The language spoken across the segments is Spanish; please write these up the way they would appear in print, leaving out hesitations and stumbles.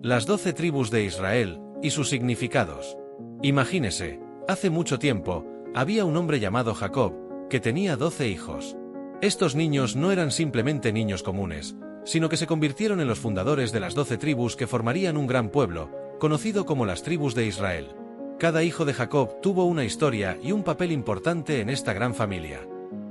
Las 12 tribus de Israel, y sus significados. Imagínese, hace mucho tiempo, había un hombre llamado Jacob, que tenía 12 hijos. Estos niños no eran simplemente niños comunes, sino que se convirtieron en los fundadores de las 12 tribus que formarían un gran pueblo, conocido como las tribus de Israel. Cada hijo de Jacob tuvo una historia y un papel importante en esta gran familia.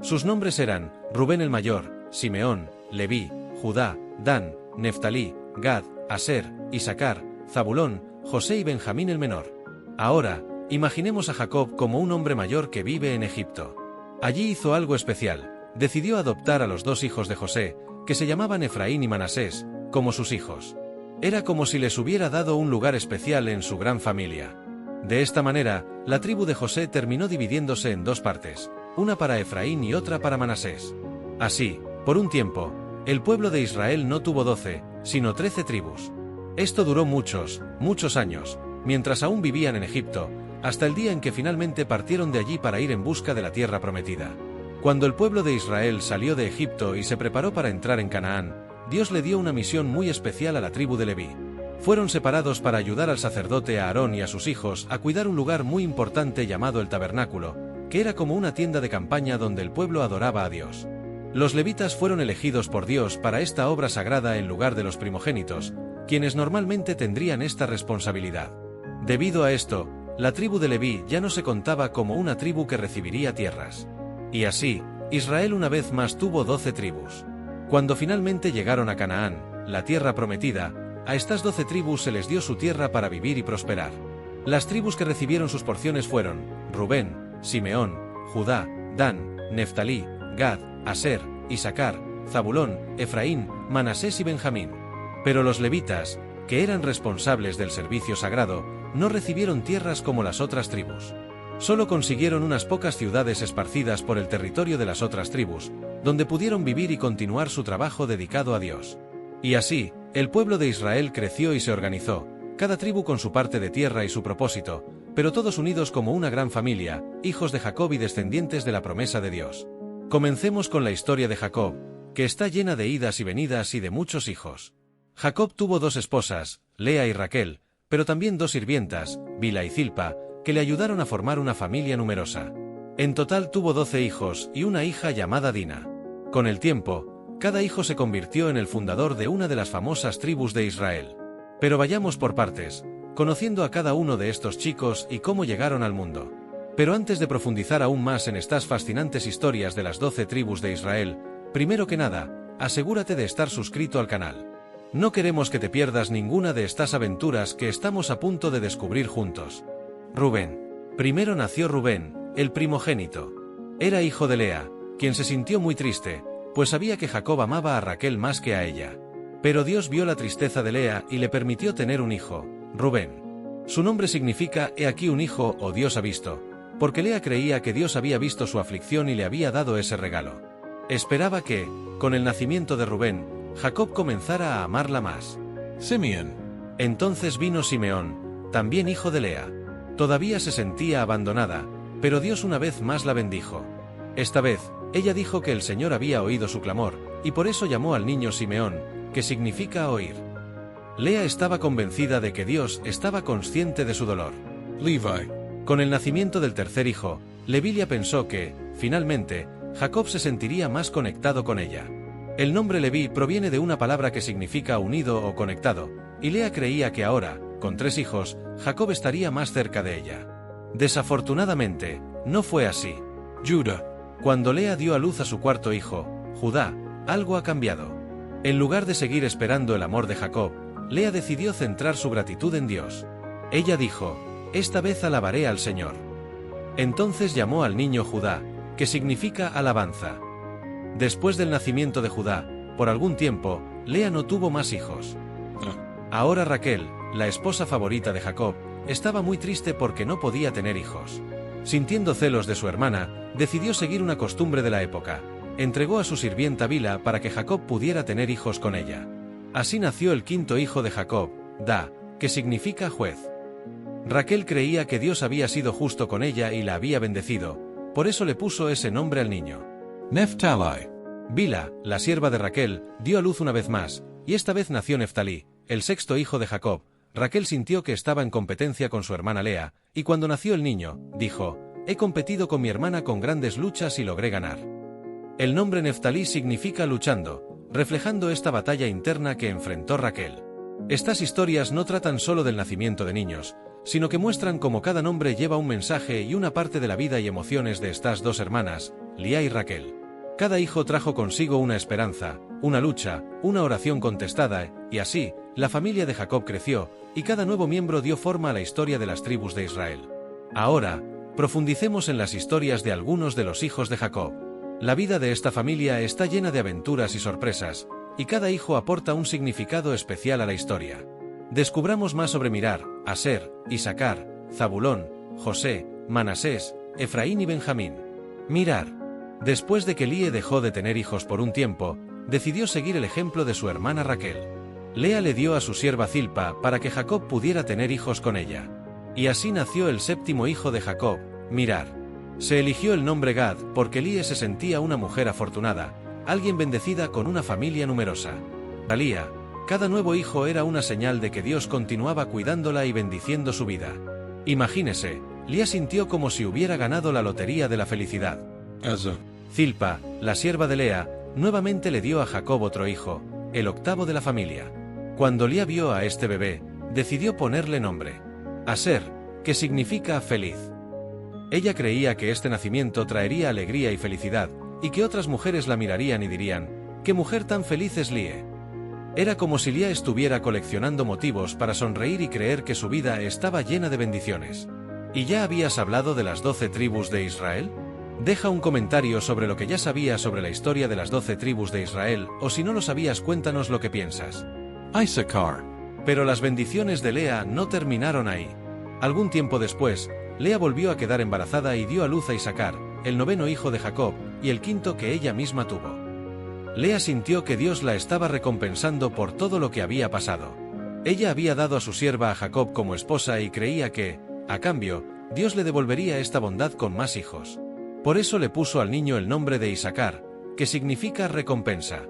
Sus nombres eran Rubén el mayor, Simeón, Leví, Judá, Dan, Neftalí, Gad, Aser, Isacar, Zabulón, José y Benjamín el menor. Ahora, imaginemos a Jacob como un hombre mayor que vive en Egipto. Allí hizo algo especial, decidió adoptar a los 2 hijos de José, que se llamaban Efraín y Manasés, como sus hijos. Era como si les hubiera dado un lugar especial en su gran familia. De esta manera, la tribu de José terminó dividiéndose en 2 partes, una para Efraín y otra para Manasés. Así, por un tiempo, el pueblo de Israel no tuvo 12, sino 13 tribus. Esto duró muchos años, mientras aún vivían en Egipto, hasta el día en que finalmente partieron de allí para ir en busca de la tierra prometida. Cuando el pueblo de Israel salió de Egipto y se preparó para entrar en Canaán, Dios le dio una misión muy especial a la tribu de Leví. Fueron separados para ayudar al sacerdote Aarón y a sus hijos a cuidar un lugar muy importante llamado el tabernáculo, que era como una tienda de campaña donde el pueblo adoraba a Dios. Los levitas fueron elegidos por Dios para esta obra sagrada en lugar de los primogénitos, quienes normalmente tendrían esta responsabilidad. Debido a esto, la tribu de Leví ya no se contaba como una tribu que recibiría tierras. Y así, Israel una vez más tuvo 12 tribus. Cuando finalmente llegaron a Canaán, la tierra prometida, a estas 12 tribus se les dio su tierra para vivir y prosperar. Las tribus que recibieron sus porciones fueron Rubén, Simeón, Judá, Dan, Neftalí, Gad, Aser, Isacar, Zabulón, Efraín, Manasés y Benjamín. Pero los levitas, que eran responsables del servicio sagrado, no recibieron tierras como las otras tribus. Solo consiguieron unas pocas ciudades esparcidas por el territorio de las otras tribus, donde pudieron vivir y continuar su trabajo dedicado a Dios. Y así, el pueblo de Israel creció y se organizó, cada tribu con su parte de tierra y su propósito, pero todos unidos como una gran familia, hijos de Jacob y descendientes de la promesa de Dios. Comencemos con la historia de Jacob, que está llena de idas y venidas y de muchos hijos. Jacob tuvo 2 esposas, Lea y Raquel, pero también 2 sirvientas, Bilha y Zilpa, que le ayudaron a formar una familia numerosa. En total tuvo 12 hijos y una hija llamada Dina. Con el tiempo, cada hijo se convirtió en el fundador de una de las famosas tribus de Israel. Pero vayamos por partes, conociendo a cada uno de estos chicos y cómo llegaron al mundo. Pero antes de profundizar aún más en estas fascinantes historias de las 12 tribus de Israel, primero que nada, asegúrate de estar suscrito al canal. No queremos que te pierdas ninguna de estas aventuras que estamos a punto de descubrir juntos. Rubén. Primero nació Rubén, el primogénito. Era hijo de Lea, quien se sintió muy triste, pues sabía que Jacob amaba a Raquel más que a ella. Pero Dios vio la tristeza de Lea y le permitió tener un hijo, Rubén. Su nombre significa «He aquí un hijo» o «Dios ha visto», porque Lea creía que Dios había visto su aflicción y le había dado ese regalo. Esperaba que, con el nacimiento de Rubén, Jacob comenzara a amarla más. Simeón. Entonces vino Simeón, también hijo de Lea. Todavía se sentía abandonada, pero Dios una vez más la bendijo. Esta vez, ella dijo que el Señor había oído su clamor, y por eso llamó al niño Simeón, que significa oír. Lea estaba convencida de que Dios estaba consciente de su dolor. Levi. Con el nacimiento del tercer hijo, Levilia pensó que, finalmente, Jacob se sentiría más conectado con ella. El nombre Leví proviene de una palabra que significa unido o conectado, y Lea creía que ahora, con 3 hijos, Jacob estaría más cerca de ella. Desafortunadamente, no fue así. Judá. Cuando Lea dio a luz a su cuarto hijo, Judá, algo ha cambiado. En lugar de seguir esperando el amor de Jacob, Lea decidió centrar su gratitud en Dios. Ella dijo: «Esta vez alabaré al Señor». Entonces llamó al niño Judá, que significa alabanza. Después del nacimiento de Judá, por algún tiempo, Lea no tuvo más hijos. Ahora Raquel, la esposa favorita de Jacob, estaba muy triste porque no podía tener hijos. Sintiendo celos de su hermana, decidió seguir una costumbre de la época. Entregó a su sirvienta Bilha para que Jacob pudiera tener hijos con ella. Así nació el 5.º hijo de Jacob, Da, que significa juez. Raquel creía que Dios había sido justo con ella y la había bendecido, por eso le puso ese nombre al niño. Neftalí. Bilha, la sierva de Raquel, dio a luz una vez más, y esta vez nació Neftalí, el sexto hijo de Jacob, Raquel sintió que estaba en competencia con su hermana Lea, y cuando nació el niño, dijo: «He competido con mi hermana con grandes luchas y logré ganar». El nombre Neftalí significa luchando, reflejando esta batalla interna que enfrentó Raquel. Estas historias no tratan solo del nacimiento de niños, sino que muestran cómo cada nombre lleva un mensaje y una parte de la vida y emociones de estas dos hermanas, Lea y Raquel. Cada hijo trajo consigo una esperanza, una lucha, una oración contestada, y así, la familia de Jacob creció, y cada nuevo miembro dio forma a la historia de las tribus de Israel. Ahora, profundicemos en las historias de algunos de los hijos de Jacob. La vida de esta familia está llena de aventuras y sorpresas, y cada hijo aporta un significado especial a la historia. Descubramos más sobre Mirar, Aser, Isacar, Zabulón, José, Manasés, Efraín y Benjamín. Mirar. Después de que Lea dejó de tener hijos por un tiempo, decidió seguir el ejemplo de su hermana Raquel. Lea le dio a su sierva Zilpa para que Jacob pudiera tener hijos con ella. Y así nació el séptimo hijo de Jacob, Mirar. Se eligió el nombre Gad porque Lea se sentía una mujer afortunada, alguien bendecida con una familia numerosa. Para Lea, cada nuevo hijo era una señal de que Dios continuaba cuidándola y bendiciendo su vida. Imagínese, Lea sintió como si hubiera ganado la lotería de la felicidad. Zilpa, la sierva de Lea, nuevamente le dio a Jacob otro hijo, el octavo de la familia. Cuando Lea vio a este bebé, decidió ponerle nombre Aser, que significa feliz. Ella creía que este nacimiento traería alegría y felicidad, y que otras mujeres la mirarían y dirían: «¿Qué mujer tan feliz es Lea?». Era como si Lea estuviera coleccionando motivos para sonreír y creer que su vida estaba llena de bendiciones. ¿Y ya habías hablado de las 12 tribus de Israel? Deja un comentario sobre lo que ya sabías sobre la historia de las 12 tribus de Israel, o si no lo sabías, cuéntanos lo que piensas. Issachar. Pero las bendiciones de Lea no terminaron ahí. Algún tiempo después, Lea volvió a quedar embarazada y dio a luz a Isacar, el noveno hijo de Jacob, y el quinto que ella misma tuvo. Lea sintió que Dios la estaba recompensando por todo lo que había pasado. Ella había dado a su sierva a Jacob como esposa y creía que, a cambio, Dios le devolvería esta bondad con más hijos. Por eso le puso al niño el nombre de Isacar, que significa recompensa.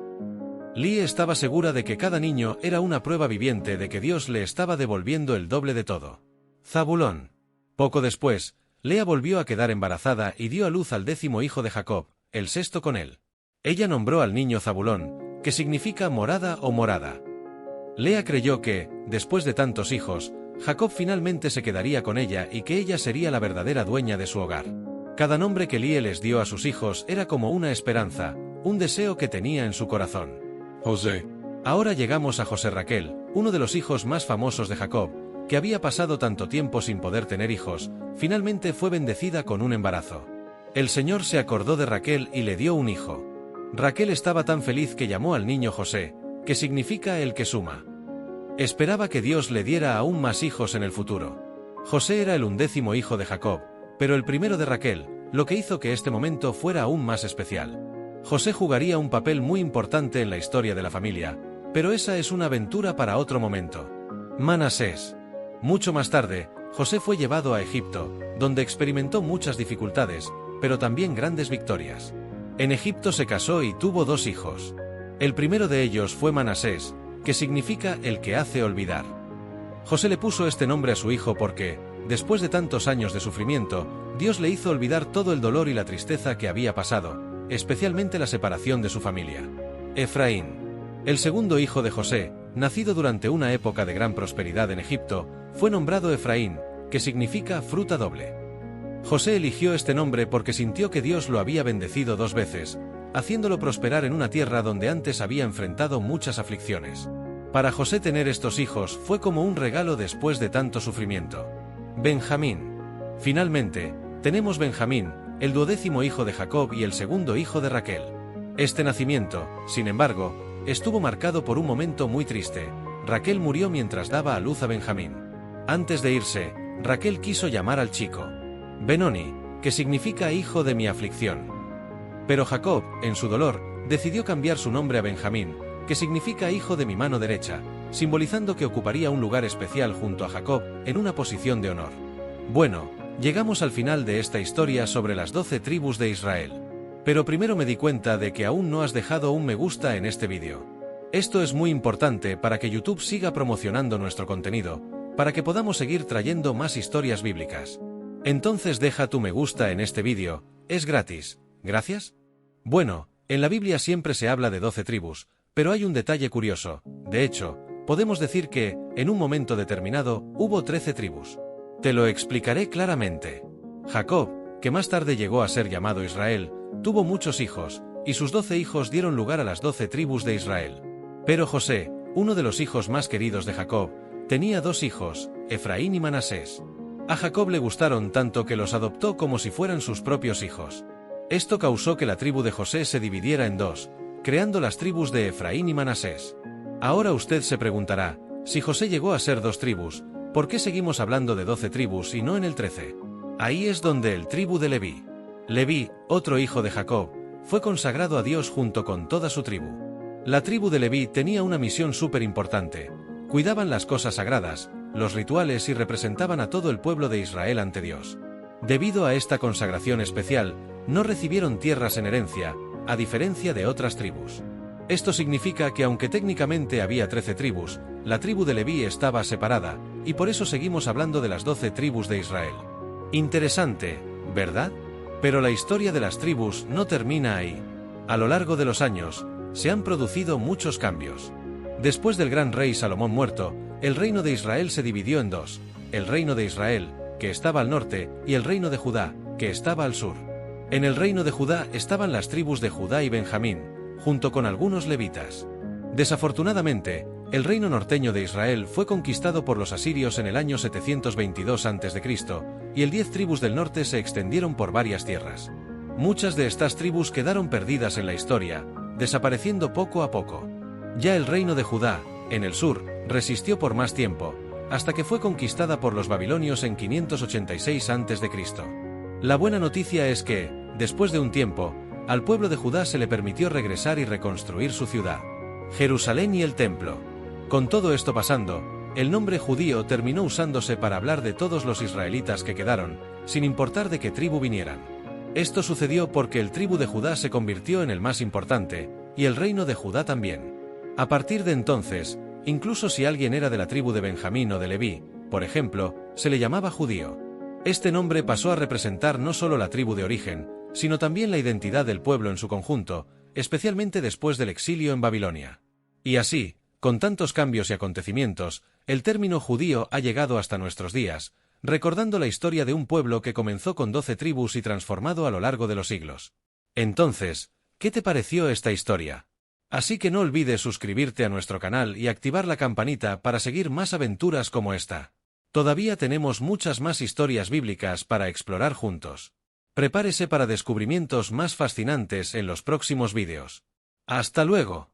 Lea estaba segura de que cada niño era una prueba viviente de que Dios le estaba devolviendo el doble de todo. Zabulón. Poco después, Lea volvió a quedar embarazada y dio a luz al 10º hijo de Jacob, el sexto con él. Ella nombró al niño Zabulón, que significa morada o morada. Lea creyó que, después de tantos hijos, Jacob finalmente se quedaría con ella y que ella sería la verdadera dueña de su hogar. Cada nombre que Lea les dio a sus hijos era como una esperanza, un deseo que tenía en su corazón. José. Ahora llegamos a José. Raquel, uno de los hijos más famosos de Jacob, que había pasado tanto tiempo sin poder tener hijos, finalmente fue bendecida con un embarazo. El Señor se acordó de Raquel y le dio un hijo. Raquel estaba tan feliz que llamó al niño José, que significa el que suma. Esperaba que Dios le diera aún más hijos en el futuro. José era el 11º hijo de Jacob, pero el primero de Raquel, lo que hizo que este momento fuera aún más especial. José jugaría un papel muy importante en la historia de la familia, pero esa es una aventura para otro momento. Manasés. Mucho más tarde, José fue llevado a Egipto, donde experimentó muchas dificultades, pero también grandes victorias. En Egipto se casó y tuvo 2 hijos. El primero de ellos fue Manasés, que significa el que hace olvidar. José le puso este nombre a su hijo porque, después de tantos años de sufrimiento, Dios le hizo olvidar todo el dolor y la tristeza que había pasado, especialmente la separación de su familia. Efraín. El segundo hijo de José, nacido durante una época de gran prosperidad en Egipto, fue nombrado Efraín, que significa fruta doble. José eligió este nombre porque sintió que Dios lo había bendecido 2 veces, haciéndolo prosperar en una tierra donde antes había enfrentado muchas aflicciones. Para José tener estos hijos fue como un regalo después de tanto sufrimiento. Benjamín. Finalmente, tenemos Benjamín, el 12º hijo de Jacob y el segundo hijo de Raquel. Este nacimiento, sin embargo, estuvo marcado por un momento muy triste. Raquel murió mientras daba a luz a Benjamín. Antes de irse, Raquel quiso llamar al chico Benoni, que significa hijo de mi aflicción. Pero Jacob, en su dolor, decidió cambiar su nombre a Benjamín, que significa hijo de mi mano derecha, simbolizando que ocuparía un lugar especial junto a Jacob, en una posición de honor. Bueno, llegamos al final de esta historia sobre las 12 tribus de Israel. Pero primero me di cuenta de que aún no has dejado un me gusta en este vídeo. Esto es muy importante para que YouTube siga promocionando nuestro contenido, para que podamos seguir trayendo más historias bíblicas. Entonces deja tu me gusta en este vídeo, es gratis. ¿Gracias? Bueno, en la Biblia siempre se habla de 12 tribus, pero hay un detalle curioso. De hecho, podemos decir que, en un momento determinado, hubo 13 tribus. Te lo explicaré claramente. Jacob, que más tarde llegó a ser llamado Israel, tuvo muchos hijos, y sus 12 hijos dieron lugar a las 12 tribus de Israel. Pero José, uno de los hijos más queridos de Jacob, tenía 2 hijos, Efraín y Manasés. A Jacob le gustaron tanto que los adoptó como si fueran sus propios hijos. Esto causó que la tribu de José se dividiera en 2, creando las tribus de Efraín y Manasés. Ahora usted se preguntará, si José llegó a ser 2 tribus, ¿por qué seguimos hablando de 12 tribus y no en el 13? Ahí es donde el tribu de Leví. Leví, otro hijo de Jacob, fue consagrado a Dios junto con toda su tribu. La tribu de Leví tenía una misión súper importante. Cuidaban las cosas sagradas, los rituales y representaban a todo el pueblo de Israel ante Dios. Debido a esta consagración especial, no recibieron tierras en herencia, a diferencia de otras tribus. Esto significa que aunque técnicamente había 13 tribus, la tribu de Leví estaba separada, y por eso seguimos hablando de las 12 tribus de Israel. Interesante, ¿verdad? Pero la historia de las tribus no termina ahí. A lo largo de los años, se han producido muchos cambios. Después del gran rey Salomón muerto, el reino de Israel se dividió en 2, el reino de Israel, que estaba al norte, y el reino de Judá, que estaba al sur. En el reino de Judá estaban las tribus de Judá y Benjamín, junto con algunos levitas. Desafortunadamente, el reino norteño de Israel fue conquistado por los asirios en el año 722 a.C., y el 10 tribus del norte se extendieron por varias tierras. Muchas de estas tribus quedaron perdidas en la historia, desapareciendo poco a poco. Ya el reino de Judá, en el sur, resistió por más tiempo, hasta que fue conquistada por los babilonios en 586 a.C. La buena noticia es que, después de un tiempo, al pueblo de Judá se le permitió regresar y reconstruir su ciudad, Jerusalén y el templo. Con todo esto pasando, el nombre judío terminó usándose para hablar de todos los israelitas que quedaron, sin importar de qué tribu vinieran. Esto sucedió porque el tribu de Judá se convirtió en el más importante, y el reino de Judá también. A partir de entonces, incluso si alguien era de la tribu de Benjamín o de Leví, por ejemplo, se le llamaba judío. Este nombre pasó a representar no solo la tribu de origen, sino también la identidad del pueblo en su conjunto, especialmente después del exilio en Babilonia. Y así, con tantos cambios y acontecimientos, el término judío ha llegado hasta nuestros días, recordando la historia de un pueblo que comenzó con 12 tribus y transformado a lo largo de los siglos. Entonces, ¿qué te pareció esta historia? Así que no olvides suscribirte a nuestro canal y activar la campanita para seguir más aventuras como esta. Todavía tenemos muchas más historias bíblicas para explorar juntos. Prepárese para descubrimientos más fascinantes en los próximos vídeos. ¡Hasta luego!